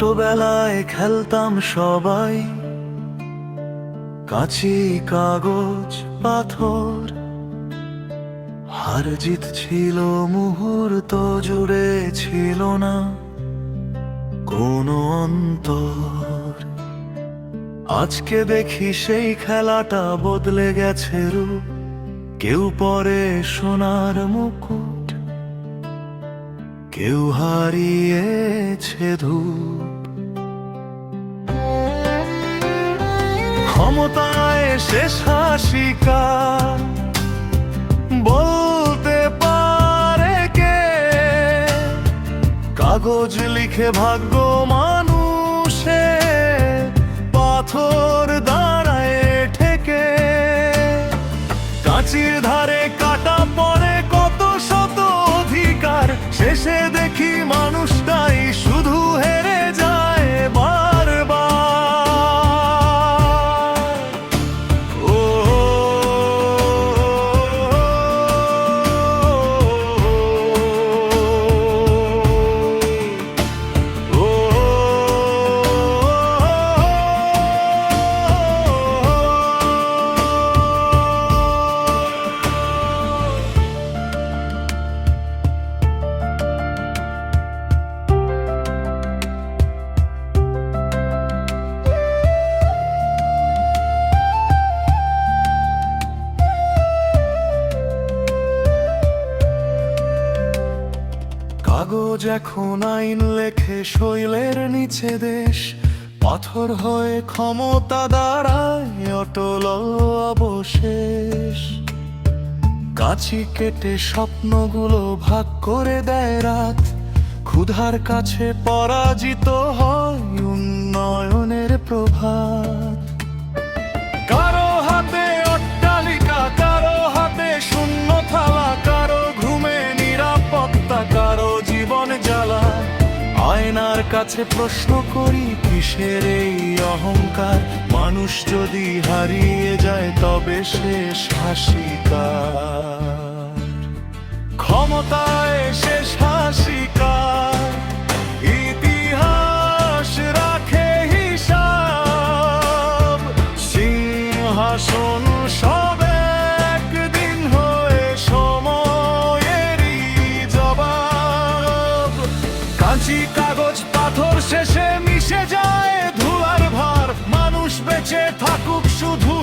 ছোটবেলায় খেলতাম সবাই, কাঁচি কাগজ পাথর। হার জিত ছিল মুহূর্ত জুড়ে, ছিল না কোনো অন্তর। আজকে দেখি সেই খেলাটা বদলে গেছে রূপ, কেউ পরে সোনার মুকুট, কেউ হারিয়েছে ধূপ। ক্ষমতায় শেষ হাসি কার, বলতে পারে কে? কাগজ লিখে ভাগ্য মানুষে, পাথর দাঁড়ায় ঠেকে। কাঁচির ধারে কাটা পড়ে কত শত অধিকার, শেষে দেখি মানুষটাই শুধু হেরে যায় বারবার। ও কাগজ এখন আইন লেখে শৈলের নিচে দেশ, পাথর হয়ে ক্ষমতা দাঁড়ায় অটল অবশেষ। কাঁচি কেটে স্বপ্নগুলো ভাগ করে দেয় রাত, ক্ষুধার কাছে পরাজিত হয় উন্নয়নের প্রভাত। কারো হাতে অট্টালিকা, কারো হাতে শূন্য থালা, কারো ঘুমে নিরাপত্তা, কারো জীবন জ্বালা। আয়নার কাছে প্রশ্ন করি, কিসের এই অহংকার? মানুষ যদি হারিয়ে যায় তবে শেষ হাসি কার? ক্ষমতায় শেষ হাসি কার? ইতিহাস রাখে হিসাব, সিংহাসন সব একদিন হয়ে সময়েরই জবাব। কাঁচি কাগজ পাথর শেষে মিশে যায় ধুলার ভার, মানুষ বেঁচে থাকুক শুধু